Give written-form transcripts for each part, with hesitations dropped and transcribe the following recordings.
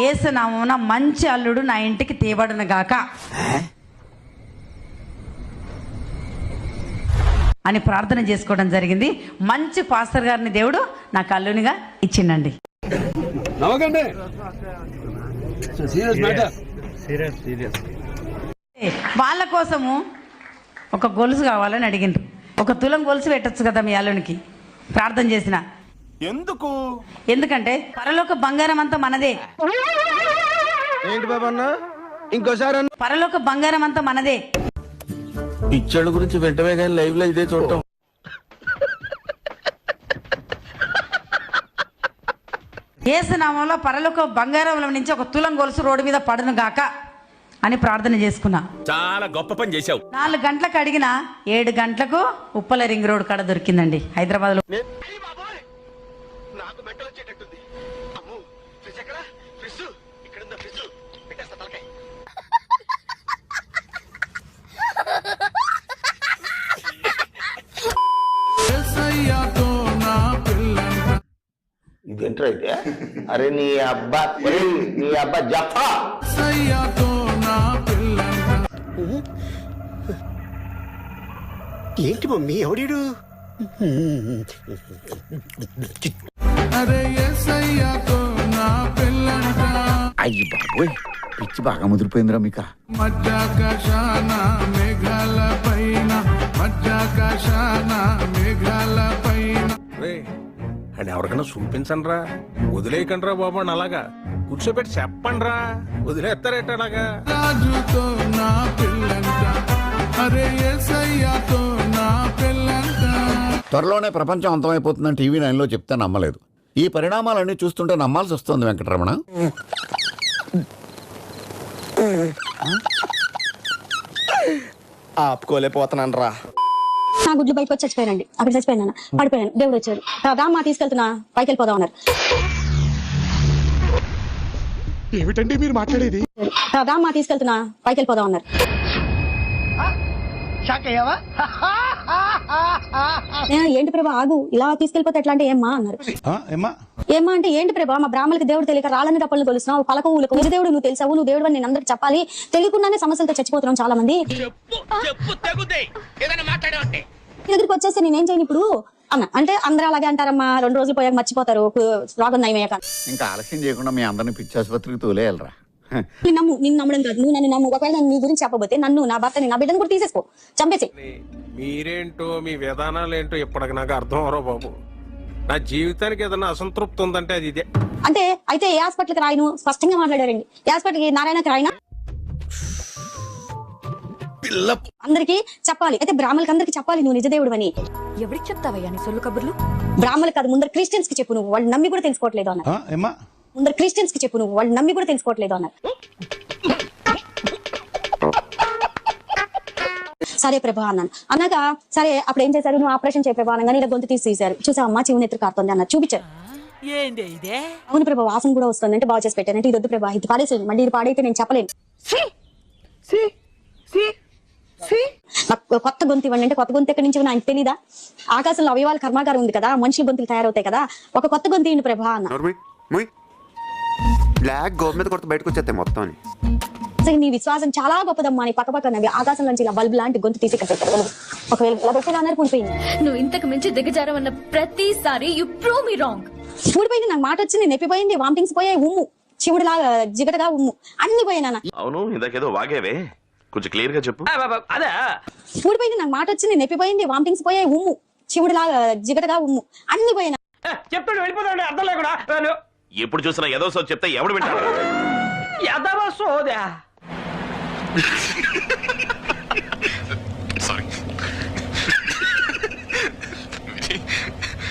యేసు నామమున మంచి అల్లుడు నా ఇంటికి తేబడును గాక అని ప్రార్థన చేసుకోవడం జరిగింది. మంచి పాస్టర్ గారిని దేవుడు నాకు అల్లునిగా ఇచ్చిండండి. వాళ్ళ కోసము ఒక గొలుసు కావాలని అడిగిండ్రు. 1 తులం గొలుసు పెట్టచ్చు కదా మీ అల్లునికి. ప్రార్థన చేసిన ఎందుకంటే పరలోక బంగారం అంతా మనదే. ఏంటి బాబన్నా ఇంకోసారి పరలోక బంగారం అంతా మనదే. పిచ్చోళ్ళ గురించి వెంటనే కానీ లైవ్ లో ఇదే చూడటం. యేసు నామంలో పరలోక బంగారంలో నుంచి 1 తులం గొలుసు రోడ్డు మీద పడును గాక అని ప్రార్థన చేసుకున్నా. చాలా గొప్ప పని చేశావు. 4 గంటలకు అడిగిన 7 గంటలకు ఉప్పల రింగ్ రోడ్ కాడ దొరికిందండి హైదరాబాద్ లో. ఇదేంట్రా అయితే? అరే నీ అబ్బా జఫా ఏంటి మమ్మీ ఎవడీడు? అయ్యి బాబోయ్ పిచ్చి బాగా ముదిరిపోయిందిరా మీకు. మధ్యాకాశాన మేఘాల పైన అండ్ ఎవరికైనా చూపించండి రా, వదిలేయకండి రా బాబు అని అలాగా కూర్చోబెట్టి చెప్పండి రా, వదిలేస్తారేట అలాగా. రాజుతో నా పిల్లంట, అరే యేసయ్యతో నా పిల్లంట. త్వరలోనే ప్రపంచం అంతమైపోతుందని టీవీ 9లో చెప్తే నమ్మలేదు. ఈ పరిణామాలన్నీ చూస్తుంటే నమ్మాల్సి వస్తుంది వెంకటరమణ. ఆపుకోలేకపోతున్నాను రా. నా గుడ్లు బయటకు వచ్చి చచ్చిపోయానండి. అక్కడ చచ్చిపోయాను, పడిపోయాను. దేవుడు వచ్చారు, రామ్మా తీసుకెళ్తున్నా, పైకి వెళ్ళిపోదాం అన్నారు. ఏమిటండి మీరు మాట్లాడేది? రామ్మా తీసుకెళ్తున్నా, పైకి వెళ్ళిపోదాం అన్నారు. ఏంటి ప్రభా ఆగు, ఇలా తీసుకెళ్లిపోతే ఎట్లా అంటే ఏమ్మా అన్నారు. ఏమ్మా అంటే ఏంటి ప్రభా, మా బ్రాహ్మణులకి దేవుడు తెలియక రాళ్ళని రప్పలను కొలుస్తున్నావు, పలక ఊలకు నిజ దేవుడు నువ్వు తెలుసావు, నువ్వు దేవుడు అని నేను అందరికి చెప్పాలి, తెలియకుండానే సమస్యలతో చచ్చిపోతున్నాం చాలా మంది. దగ్గరికి వచ్చేస్తే నేనేం చేయను ఇప్పుడు అన్న అంటే అందరూ అలాగే అంటారమ్మా, 2 రోజులు పోయాక మర్చిపోతారు రోగం నయమయ్యాక. ఇంకా ఆలస్యం చేయకుండా మీ అందరిని పిచ్చి ఆసుపత్రికి తోలేయాలరా. నమ్ము, నిన్ను నమ్మడం కాదు, నువ్వు నన్ను నమ్ము. ఒకవేళ నీ గురించి చెప్పబోతే నన్ను, నా భర్తని, నా బిడ్డను కూడా తీసేసుకో, చంపేసి. మీరేంటో మీ విధానాలు ఏంటో ఇప్పటికి నాకు అర్థం అవరో బాబు. నా జీవితానికి ఏదైనా అసంతృప్తి ఉందంటే అది ఇదే. అంటే అయితే ఏ హాస్పిటల్కి రాయను, స్పష్టంగా మాట్లాడారండి. ఏ హాస్పిటల్కి, నారాయణకి రాయనా? అందరికి చెప్పాలి, అయితే బ్రాహ్మణులకి అందరికి చెప్పాలి నువ్వు నిజదేవుడు అని. ఎవరికి చెప్తావయ్యా నీ సొల్లు కబుర్లు? బ్రాహ్మణులకు కాదు, ముందర క్రిస్టియన్స్ కి చెప్పు, నువ్వు వాళ్ళు నమ్మి కూడా తెలుసుకోవట్లేదు అన్న. ముందర క్రిస్టియన్స్ కి చెప్పు, నువ్వు వాళ్ళు నమ్మి కూడా తెలుసుకోవట్లేదు అన్నారు. సరే ప్రభా అన్నాను. అన్నాక సరే అప్పుడు ఏం చేశారు, నువ్వు ఆపరేషన్ చేయ ప్రభా అనగానే ఇలా గొంతు తీసేశారు. చూసా అమ్మ చెవుని ఎత్తురు కారుతుంది అన్నారు, చూపించారు. అవును ప్రభా వాసన కూడా వస్తుంది అంటే బాగా చేసి పెట్టానంటే ఇది వద్దు ప్రభా, ఇది పాడేసేది, మళ్ళీ ఇది పాడైతే నేను చెప్పలేను. కొత్త గొంతు ఇవ్వండి అంటే కొత్త గొంతు ఎక్కడి నుంచి నాకు తెలీదా? ఆకాశంలో అవయవాల కర్మాగారం ఉంది కదా, మనుషుల గొంతులు తయారవుతాయి కదా, ఒక కొత్త గొంతు ఇవ్వండి ప్రభా అన్న. బ్లాక్ గోల్ మీద కొత్త బయటకు వచ్చేస్తాయి మొత్తం. నీ విశ్వాసం చాలా గొప్పదమ్మా, నీ పక్క నవ్వి ఆకాశం నుంచి ఇలా బల్బు లాంటి గొంతు తీసి ఒకవేళ ఇలా పెట్టేలా అన్నారు, కూడిపోయింది. నువ్వు ఇంతకు మించి దిగజారవన్న ప్రతిసారి యు ప్రూవ్ మీ రాంగ్. కూడిపోయింది, నాకు మాట వచ్చింది, నొప్పిపోయింది, వామిటింగ్స్ పోయాయి, ఉమ్ము శివుడు లాగా జిగటగా ఉమ్ము అన్ని పోయినా. అవును ఇందాకేదో వాగేవే, కొంచెం క్లియర్ గా చెప్పు. అదే ఊడిపోయింది, నాకు మాట వచ్చింది, నొప్పిపోయింది, వామిటింగ్స్ పోయాయి, ఉమ్ము శివుడు లాగా జిగటగా ఉమ్ము అన్ని పోయినా. చెప్తాడు వెళ్ళిపోతాడు అర్థం లేకుండా. ఎప్పుడు చూసినా ఏదో సో చెప్తే ఎవడు వింటాడు? ఎదవో సోదా.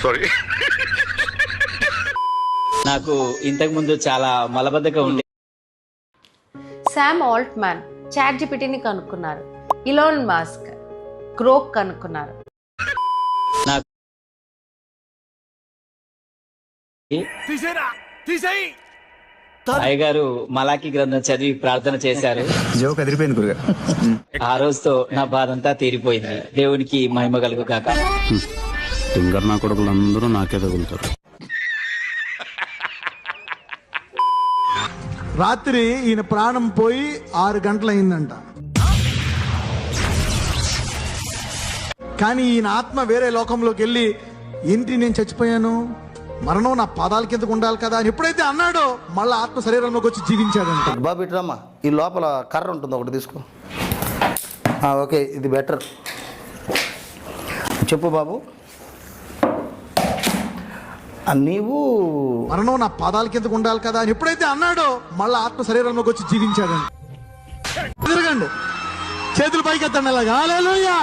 సారీ. నాకు ఇంతకు ముందు చాలా మలబద్ధకం ఉండే. శామ్ ఆల్ట్మ్యాన్ చాట్ జీపీటీని కనుక్కున్నారు, ఇలాన్ మస్క్ గ్రోక్ కనుక్కున్నారు. సాయి గారు మలాకి గ్రంథం చదివి ప్రార్థన చేశారు. ఆ రోజుతో నా బాధ అంతా తీరిపోయింది. దేవునికి మహిమ కలుగు కాక. టింగర్ నా కొడుకులు అందరూ నాకే తగులుతారు. రాత్రి ఈయన ప్రాణం పోయి 6 గంటలు అయిందంట. కానీ ఈయన ఆత్మ వేరే లోకంలోకి వెళ్ళి ఏంటి నేను చచ్చిపోయాను, మరణం నా పాదాల కిందకు ఉండాలి కదా అని ఎప్పుడైతే అన్నాడో మళ్ళీ ఆత్మ శరీరంలోకి వచ్చి జీవించాడంట. బాబు ఇట్రమ్మా, ఈ లోపల కర్ర ఉంటుంది ఒకటి తీసుకో. ఓకే, ఇది బెటర్. చెప్పు బాబు. నీవు మరణం నా పాదాల కిందకు ఉండాలి కదా అని ఎప్పుడైతే అన్నాడో మళ్ళీ ఆత్మ శరీరంలోకి వచ్చి జీవించాడంట. తిరగండి, చేతులు పైకెత్తండి అలాగా. హల్లెలూయా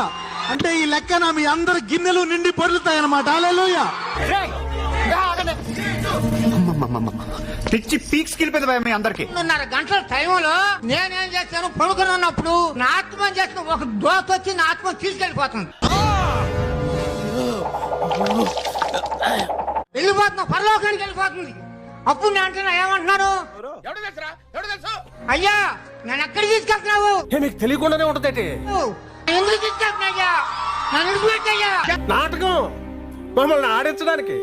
అంటే ఈ లెక్కన మీ అందరి గిన్నెలు నిండి పొర్లుతాయి అన్నమాట. హల్లెలూయా. పిచ్చి పీక్స్ కిలిపోయింది భయ మీ అందరికి. 2.5 గంటల టైంలో నేనేం చేస్తాను, పడుకుని ఉన్నప్పుడు నా ఆత్మ చేసిన ఒక దోత వచ్చి నా ఆత్మ తీసుకెళ్ళిపోతుంది. వెళ్ళిపోతున్నా, పరలోకానికి వెళ్ళిపోతుంది. అప్పుడు నేను అంటున్నా, ఏమంటున్నాను, అయ్యా నన్ను ఎక్కడికి తీసుకెళ్తున్నావు, మీకు తెలియకుండానే ఉంటదేటి ఎందుకు తీసుకెళ్తున్నాయ్యా, నన్ను విడిచిపెట్టయ్యా. నాటకం మమ్మల్ని ఆడించడానికి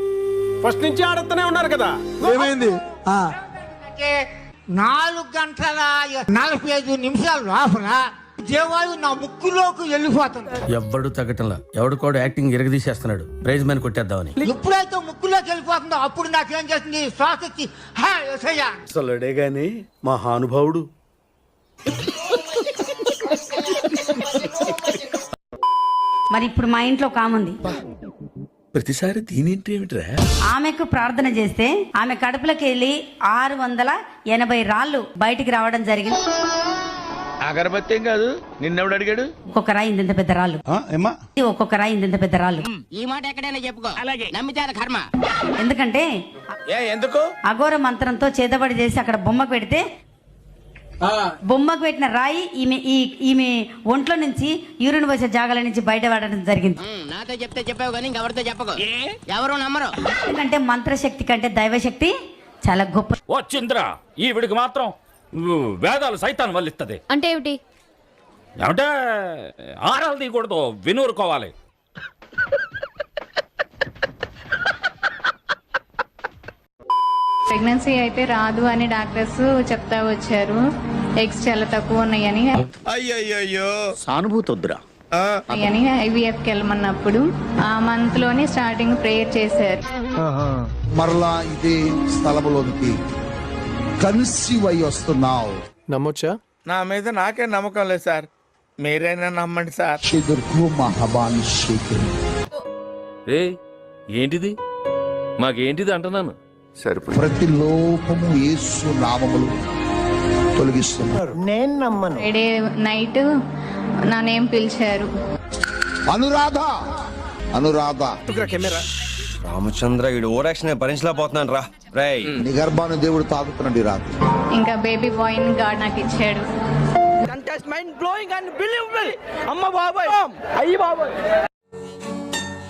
ఫస్ట్ నుంచి ఆడుతూనే ఉన్నారు కదా. ఏమైంది? అంటే 4 గంటల 45 నిమిషాల లోపల దేవాయు నా ముక్కులోకి వెళ్ళిపోతుంది. ఎవడు తగ్గటంలా, ఎవడు కూడా యాక్టింగ్ ఎరగదీసేస్తున్నాడు, ప్రైజ్ మ్యాన్ కొట్టేద్దామని. ఎప్పుడైతే ముక్కులోకి వెళ్ళిపోతుందో అప్పుడు నాకేం చేస్తుంది, శ్వాస వచ్చి హా యేసయ్యా. అసలుడే గాని మహానుభావుడు. మరి ఇప్పుడు మా ఇంట్లో ఒక ఆమె ఉంది. ప్రతిసారి దీనింటి ఏమిట్రా? ఆమెకు ప్రార్థన చేస్తే ఆమె కడుపులోకి వెళ్ళి 680 రాళ్ళు బయటికి రావడం జరిగింది. అగరబత్తి ఏం కాదు, నిన్నెవడు అడిగాడు? ఒక్కొక్క రాయి ఇంత పెద్ద రాళ్ళు, ఒక్కొక్క రాయి ఇంత పెద్ద రాళ్ళు. ఈ మాట ఎక్కడైనా చెప్పుకో, అలాగే నమ్మితే కర్మ. ఎందుకంటే ఎందుకు? అఘోర మంత్రంతో చేతబడి చేసి అక్కడ బొమ్మకు పెడితే, బొమ్మకు పెట్టిన రాయి ఈమె ఒంట్లో నుంచి యూరిన్ వచ్చే జాగాల నుంచి బయట పడడం జరిగింది. నాతో చెప్తే చెప్పావు కానీ ఇంకెవరితో చెప్పకు, ఎవరు నమ్మరు. ఎందుకంటే మంత్రశక్తి కంటే దైవశక్తి చాలా గొప్ప. వచ్చింద్రా ఈ విడికి మాత్రం వేదాలు సైతాన్ వల్లిస్తుంది అంటే ఏమిటి? ఏమంటే ఆరాలు తీయకూడదు, వినూరుకోవాలి. ప్రెగ్నెన్సీ అయితే రాదు అని డాక్టర్స్ చెప్తా వచ్చారు. ఎగ్స్ చాలా తక్కువ ఉన్నాయని అయ్యయ్యో సానుభూతి వద్దురా. IVF కి వెళ్ళమన్నప్పుడు ఆ మంత్ లోనే స్టార్టింగ్ ప్రేయర్ చేశారు. మరలా ఇదే స్థలములోనికి కన్సీవ్ అయి వస్తున్నావు. నమ్మొచ్చా? నా మీద నాకే నమ్మకం లేదు సార్, మీరైనా నమ్మండి సార్. ఏంటిది మాకేంటిది అంటున్నాను. ప్రతి లోపము యేసు నామములు తొలగిస్తున్నారు. నేను నమ్మను. ఫ్రైడే నైట్ నా నేమ్ పిలిచారు. అనురాధ అనురాధ రామచంద్ర ఈడు ఓరాక్షన్ భరించలేకపోతున్నాను రా. నీ గర్భాన్ని దేవుడు తాకుతున్నాడు ఈ రాత్రి. ఇంకా బేబీ బాయ్ గాడ్ నాకు ఇచ్చాడు. Mind blowing and believable. అమ్మ బాబాయ్, అయ్యి బాబాయ్.